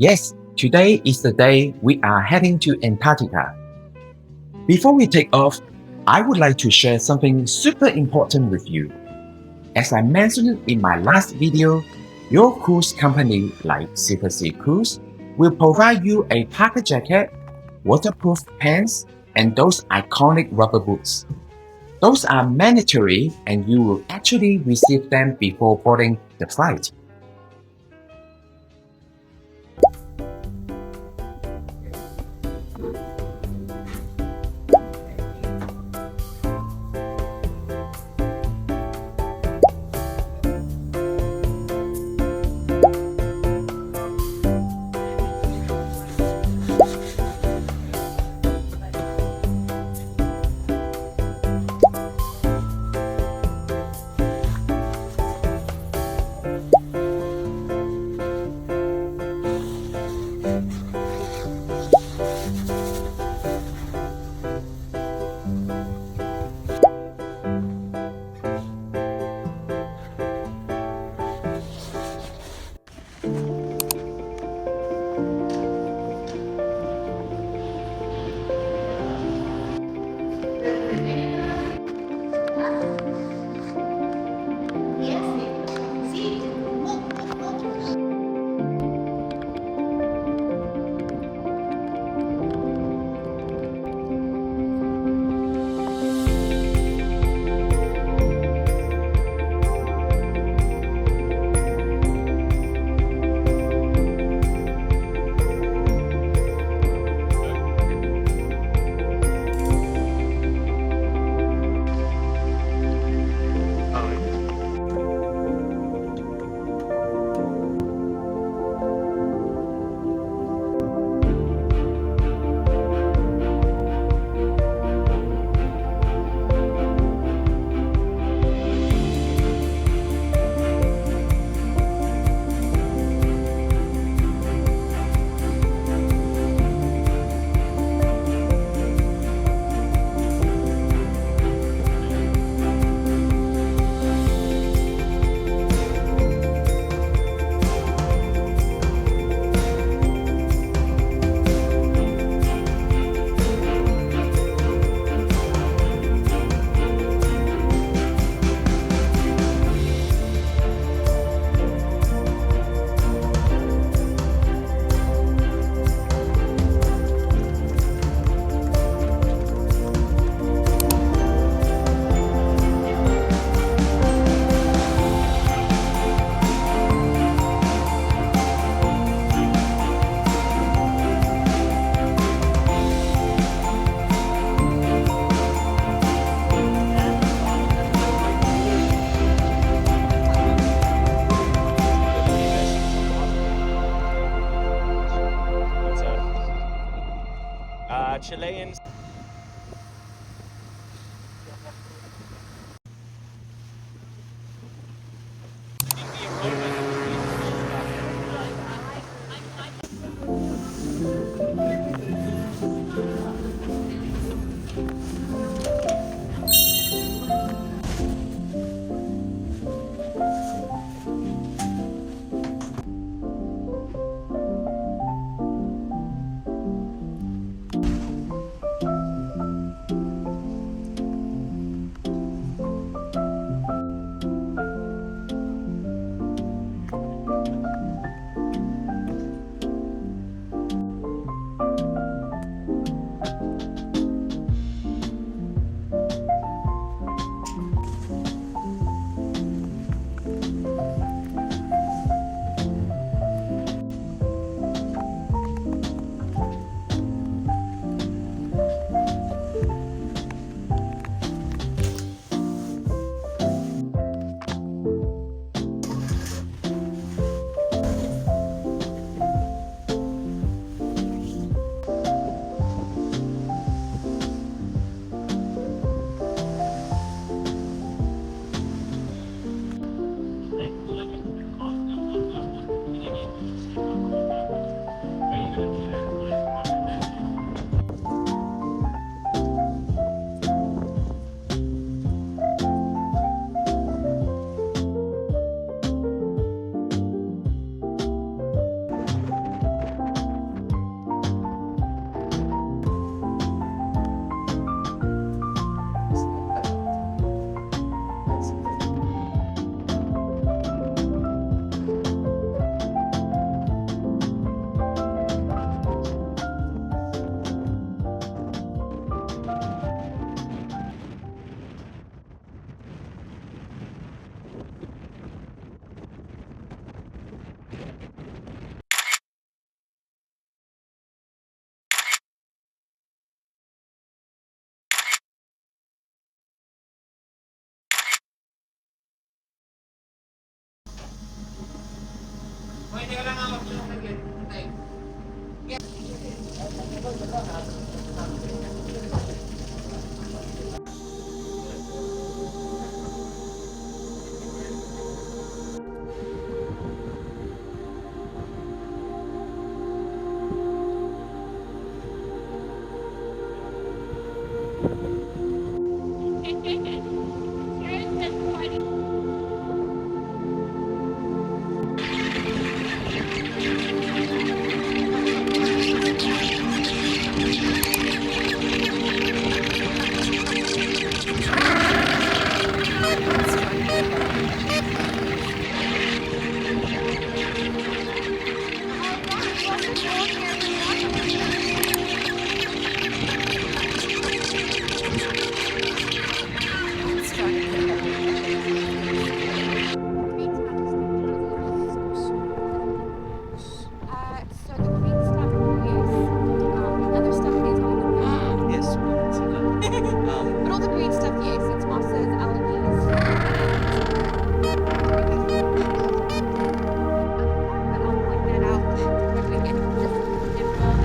Yes, today is the day we are heading to Antarctica. Before we take off, I would like to share something super important with you. As I mentioned in my last video, your cruise company like Silver Sea Cruise will provide you a parka jacket, waterproof pants, and those iconic rubber boots. Those are mandatory and you will actually receive them before boarding the flight. Chileans. So the green stuff, yes. The other stuff is all the green. Yes, we can see that. But all the green stuff, yes, it's mosses, algae. But I'll point that out when we get to this different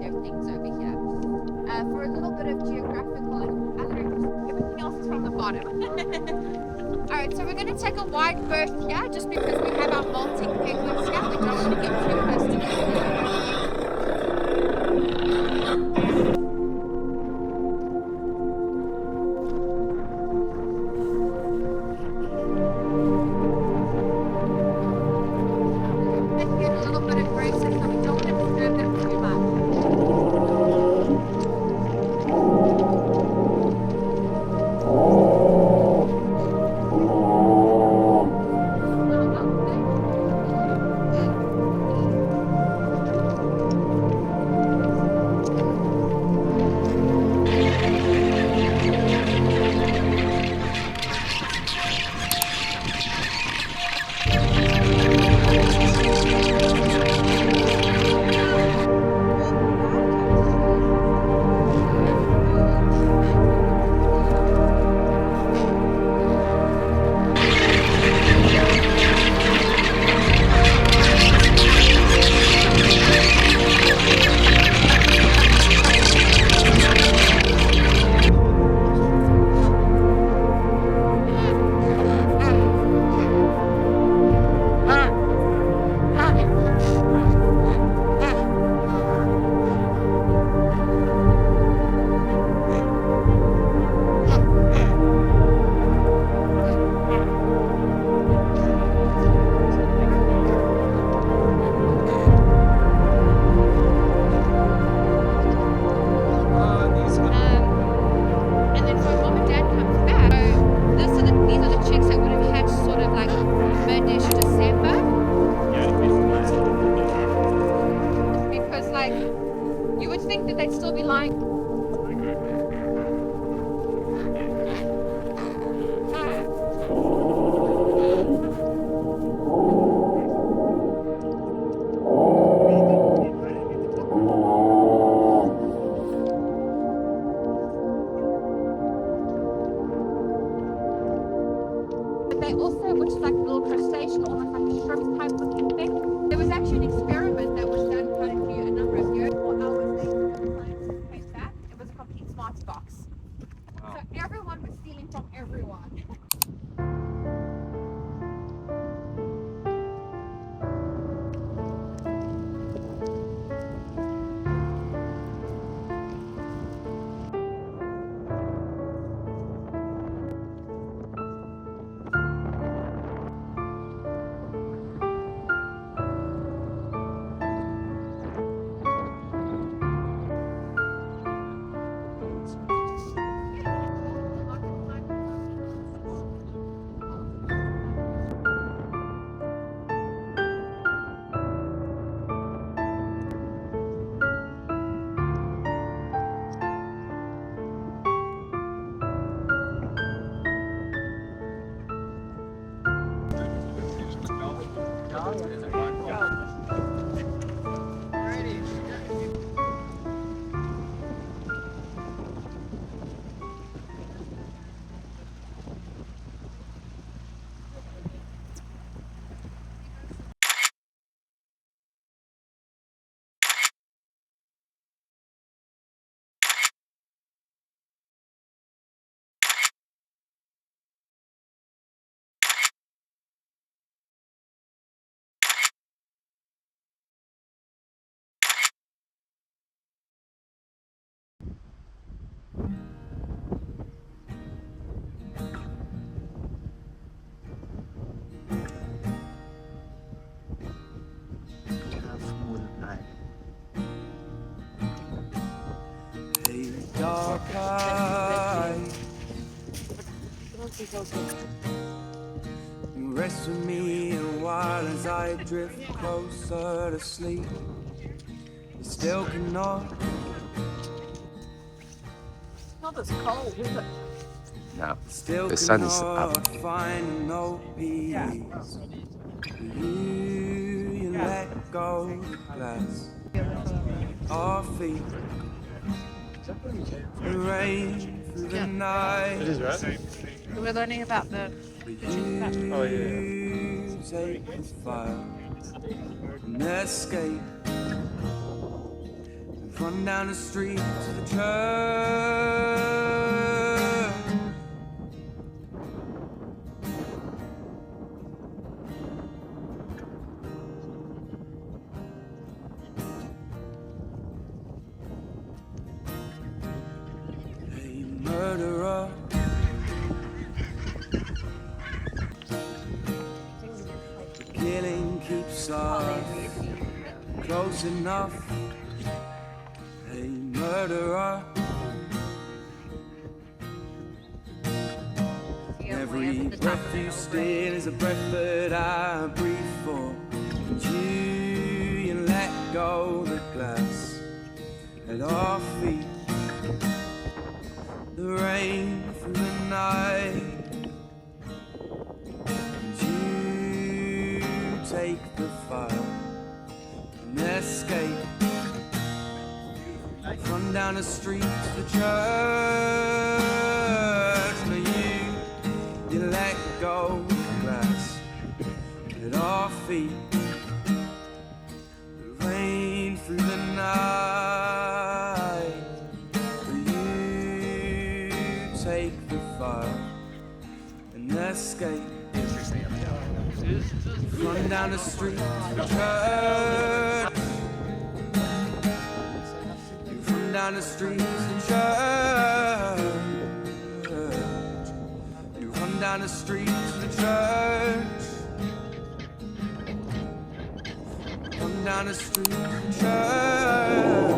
their things over here. For a little bit of geographical, I don't know, everything else is from the bottom. Alright, so we're going to take a wide berth here just because we have our molting penguins here. We don't want to get too close to them. Let's get a little bit aggressive, so we don't want to disturb them too much. And then when mom and dad comes back, so these are the chicks that would have hatched sort of like mid-ish December. Because like you would think that they'd still be lying. But they also, which is like a little crustacean, almost like a shrimp type looking thing. There was actually an experiment that was done quite a number of years. 4 hours later, when the scientists came back, it was a complete smart box. Wow. So everyone was stealing from everyone. Rest with me a while as I drift closer to sleep. You still cannot. Not as cold, is it? No. Still The sun is cannot up. find no peace. You let go the glass. Our feet. The rain through the night. It is, right? We're learning about the Oh, yeah. You take the fire and escape and run down the street to the church. Hey, murderer. Killing keeps us close enough. Hey, murderer. Every breath you steal is a breath that I breathe for. And you let go the glass at our feet. The rain through the night. Take the fire and escape. Run down the street to the church. Now you let go the glass at our feet. The rain through the night. You take the fire and escape. Run down the street to the church. You run down the street to the church. You run down the street to the church. Run down the street to the church.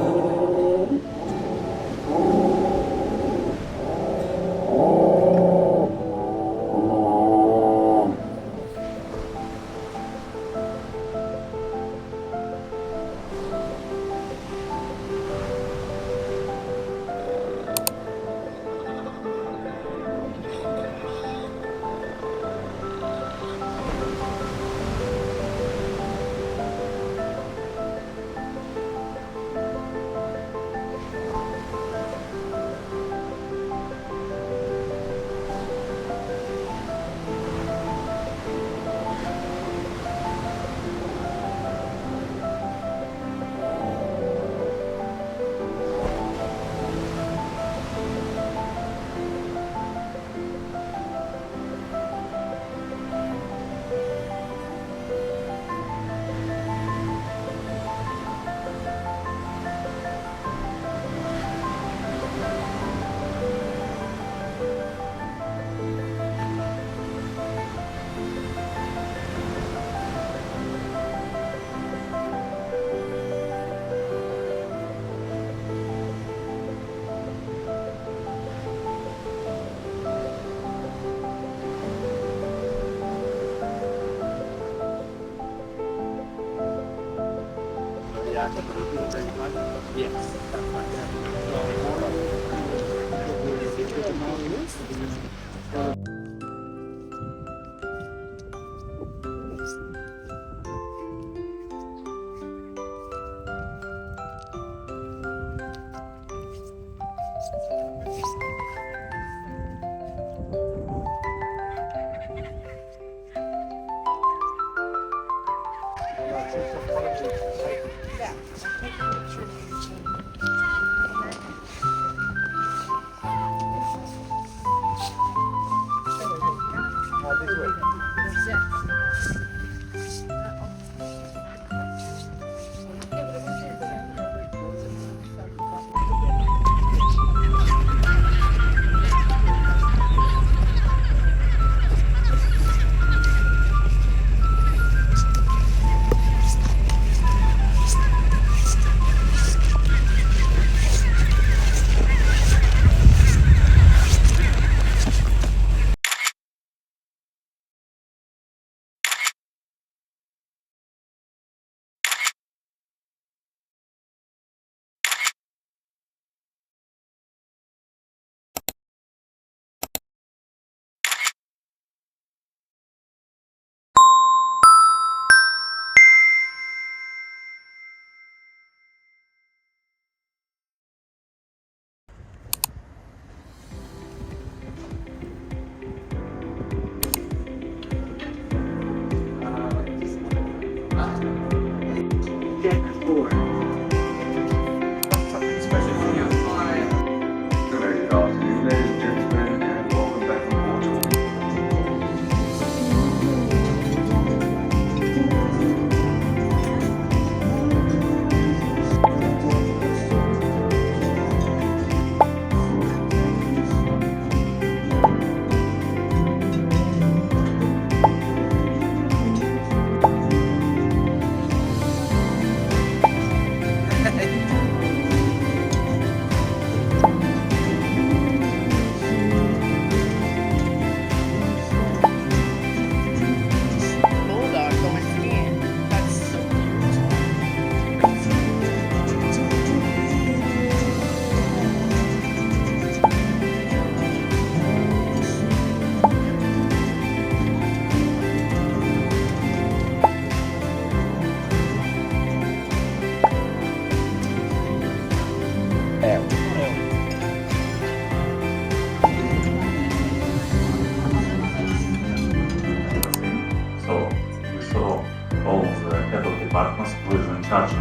Large.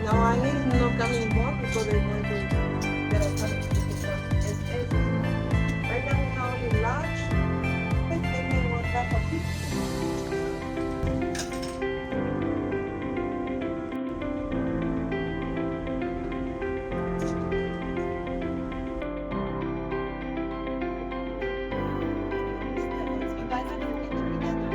No, I need no coming more because they're going to get a ton of it's right now we have only large. And then we want that for people. You guys are gonna get together.